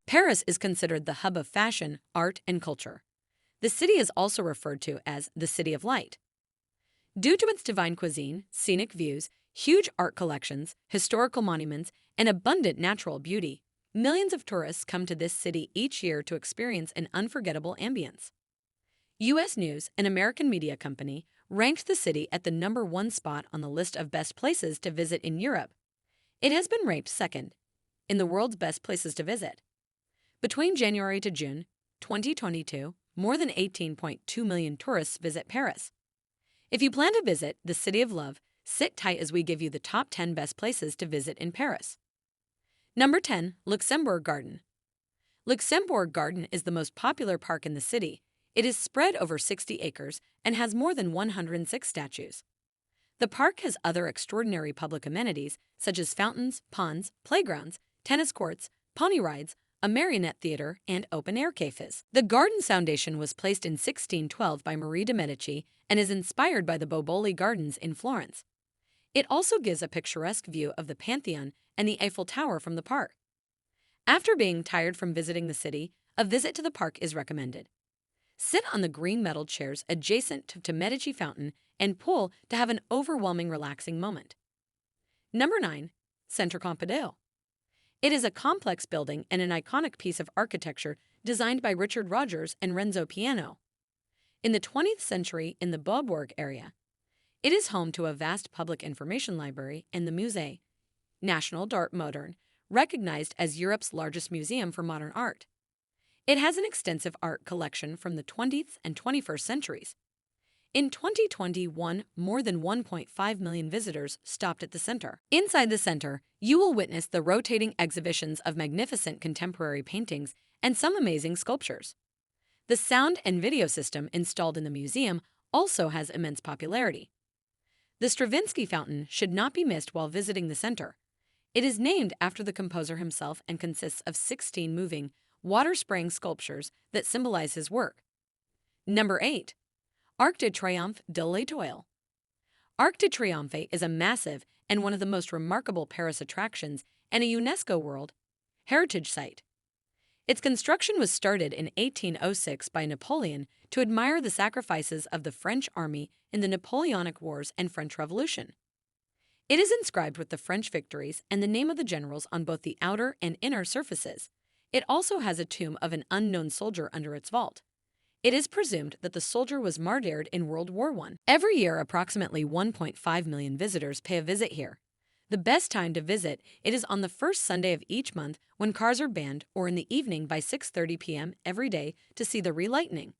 Paris is considered the hub of fashion, art, and culture. The city is also referred to as the City of Light. Due to its divine cuisine, scenic views, huge art collections, historical monuments, and abundant natural beauty, millions of tourists come to this city each year to experience an unforgettable ambience. U.S. News, an American media company, ranked the city at the #1 spot on the list of best places to visit in Europe. It has been ranked second in the world's best places to visit. Between January to June 2022, more than 18.2 million tourists visit Paris. If you plan to visit the City of Love, sit tight as we give you the top 10 best places to visit in Paris. Number 10. Luxembourg Garden. Luxembourg Garden is the most popular park in the city. It is spread over 60 acres and has more than 106 statues. The park has other extraordinary public amenities such as fountains, ponds, playgrounds, tennis courts, pony rides, a marionette theater, and open-air cafes. The garden's foundation was placed in 1612 by Marie de Medici and is inspired by the Boboli Gardens in Florence. It also gives a picturesque view of the Pantheon and the Eiffel Tower from the park. After being tired from visiting the city, a visit to the park is recommended. Sit on the green metal chairs adjacent to Medici Fountain and pool to have an overwhelming relaxing moment. Number 9. Centre Pompidou. It is a complex building and an iconic piece of architecture designed by Richard Rogers and Renzo Piano. In the 20th century in the Beaubourg area, it is home to a vast public information library and the MUSEE, National d'Art Moderne, recognized as Europe's largest museum for modern art. It has an extensive art collection from the 20th and 21st centuries. In 2021, more than 1.5 million visitors stopped at the center. Inside the center, you will witness the rotating exhibitions of magnificent contemporary paintings and some amazing sculptures. The sound and video system installed in the museum also has immense popularity. The Stravinsky Fountain should not be missed while visiting the center. It is named after the composer himself and consists of 16 moving, water-spraying sculptures that symbolize his work. Number 8. Arc de Triomphe de l'Étoile. Arc de Triomphe is a massive and one of the most remarkable Paris attractions and a UNESCO World Heritage Site. Its construction was started in 1806 by Napoleon to admire the sacrifices of the French army in the Napoleonic Wars and French Revolution. It is inscribed with the French victories and the name of the generals on both the outer and inner surfaces. It also has a tomb of an unknown soldier under its vault. It is presumed that the soldier was martyred in World War I. Every year, approximately 1.5 million visitors pay a visit here. The best time to visit it is on the first Sunday of each month when cars are banned, or in the evening by 6:30 p.m. every day to see the relighting.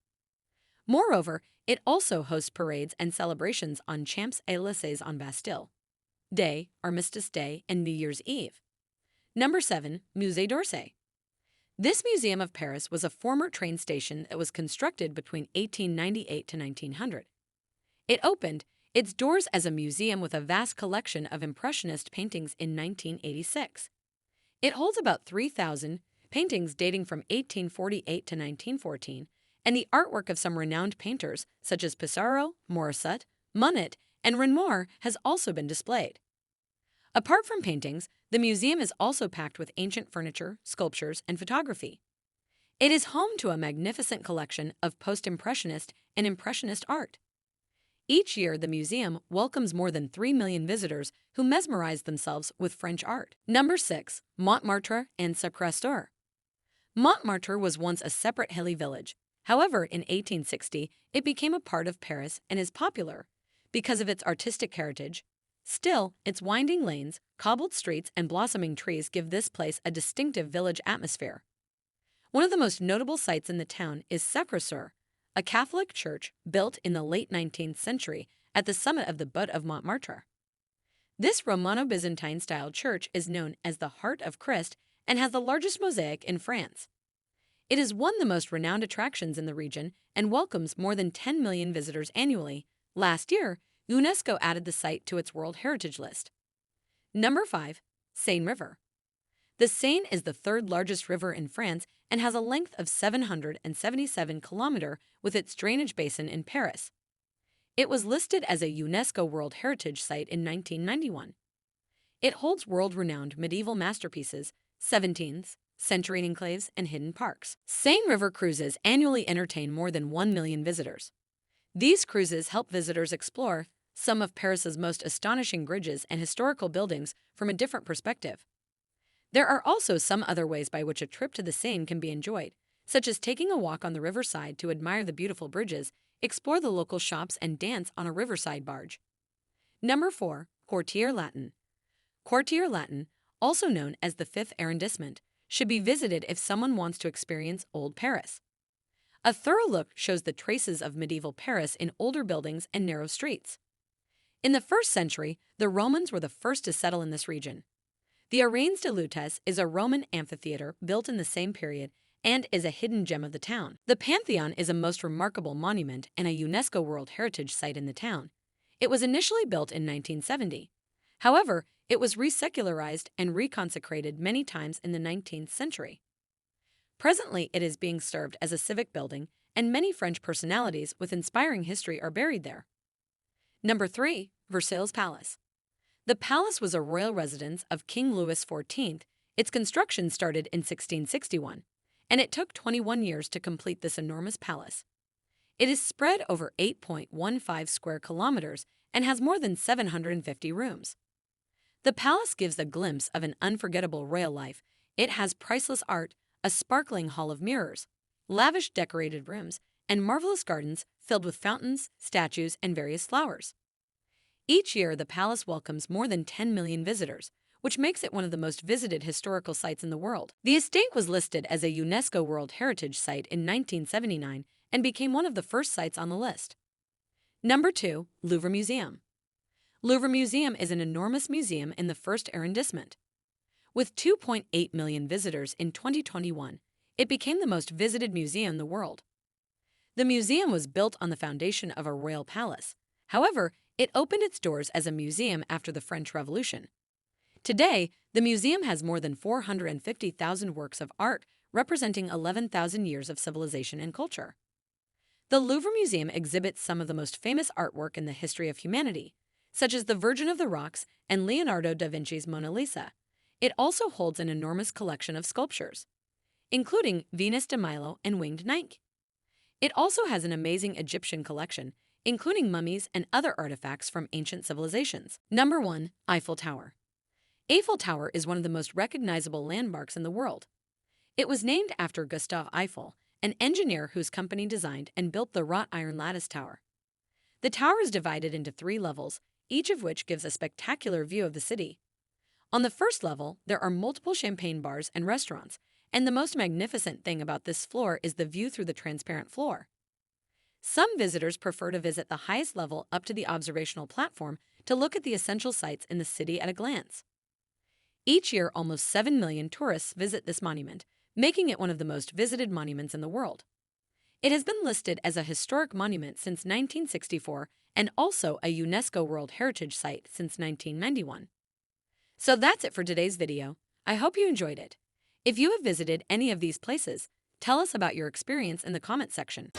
Moreover, it also hosts parades and celebrations on Champs-Élysées on Bastille Day, Armistice Day, and New Year's Eve. Number 7. Musée d'Orsay. This museum of Paris was a former train station that was constructed between 1898 to 1900. It opened its doors as a museum with a vast collection of Impressionist paintings in 1986. It holds about 3,000 paintings dating from 1848 to 1914, and the artwork of some renowned painters such as Pissarro, Morisot, Monet, and Renoir has also been displayed. Apart from paintings, the museum is also packed with ancient furniture, sculptures, and photography. It is home to a magnificent collection of post-impressionist and impressionist art. Each year, the museum welcomes more than 3 million visitors who mesmerize themselves with French art. Number 6. Montmartre and Sacré-Cœur. Montmartre was once a separate hilly village. However, in 1860, it became a part of Paris and is popular because of its artistic heritage. Still, its winding lanes, cobbled streets, and blossoming trees give this place a distinctive village atmosphere. One of the most notable sites in the town is Sacré-Cœur, a Catholic church built in the late 19th century at the summit of the Butte of Montmartre. This Romano-Byzantine-style church is known as the Heart of Christ and has the largest mosaic in France. It is one of the most renowned attractions in the region and welcomes more than 10 million visitors annually. Last year, UNESCO added the site to its World Heritage List. Number 5. Seine River. The Seine is the third largest river in France and has a length of 777 kilometers with its drainage basin in Paris. It was listed as a UNESCO World Heritage Site in 1991. It holds world-renowned medieval masterpieces, 17th sensory enclaves, and hidden parks. Seine River cruises annually entertain more than 1 million visitors. These cruises help visitors explore some of Paris's most astonishing bridges and historical buildings from a different perspective. There are also some other ways by which a trip to the Seine can be enjoyed, such as taking a walk on the riverside to admire the beautiful bridges, explore the local shops, and dance on a riverside barge. Number 4. Quartier Latin. Quartier Latin, also known as the Fifth Arrondissement, should be visited if someone wants to experience Old Paris. A thorough look shows the traces of medieval Paris in older buildings and narrow streets. In the 1st century, the Romans were the first to settle in this region. The Arenes de Lutes is a Roman amphitheater built in the same period and is a hidden gem of the town. The Pantheon is a most remarkable monument and a UNESCO World Heritage Site in the town. It was initially built in 1970. However, it was resecularized and reconsecrated many times in the 19th century. Presently, it is being served as a civic building, and many French personalities with inspiring history are buried there. Number 3. Versailles Palace. The palace was a royal residence of King Louis XIV. Its construction started in 1661, and it took 21 years to complete this enormous palace. It is spread over 8.15 square kilometers and has more than 750 rooms. The palace gives a glimpse of an unforgettable royal life. It has priceless art, a sparkling hall of mirrors, lavish decorated rooms, and marvelous gardens filled with fountains, statues, and various flowers. Each year, the palace welcomes more than 10 million visitors, which makes it one of the most visited historical sites in the world. The estate was listed as a UNESCO World Heritage Site in 1979 and became one of the first sites on the list. Number 2. Louvre Museum. Louvre Museum is an enormous museum in the First Arrondissement. With 2.8 million visitors in 2021, it became the most visited museum in the world. The museum was built on the foundation of a royal palace. However, it opened its doors as a museum after the French Revolution. Today, the museum has more than 450,000 works of art representing 11,000 years of civilization and culture. The Louvre Museum exhibits some of the most famous artwork in the history of humanity, such as the Virgin of the Rocks and Leonardo da Vinci's Mona Lisa. It also holds an enormous collection of sculptures, including Venus de Milo and Winged Nike. It also has an amazing Egyptian collection, including mummies and other artifacts from ancient civilizations. Number 1. Eiffel Tower. Eiffel Tower is one of the most recognizable landmarks in the world. It was named after Gustave Eiffel, an engineer whose company designed and built the wrought iron lattice tower. The tower is divided into 3 levels, each of which gives a spectacular view of the city. On the first level, there are multiple champagne bars and restaurants, and the most magnificent thing about this floor is the view through the transparent floor. Some visitors prefer to visit the highest level up to the observational platform to look at the essential sights in the city at a glance. Each year, almost 7 million tourists visit this monument, making it one of the most visited monuments in the world. It has been listed as a historic monument since 1964 and also a UNESCO World Heritage Site since 1991. So that's it for today's video. I hope you enjoyed it. If you have visited any of these places, tell us about your experience in the comment section.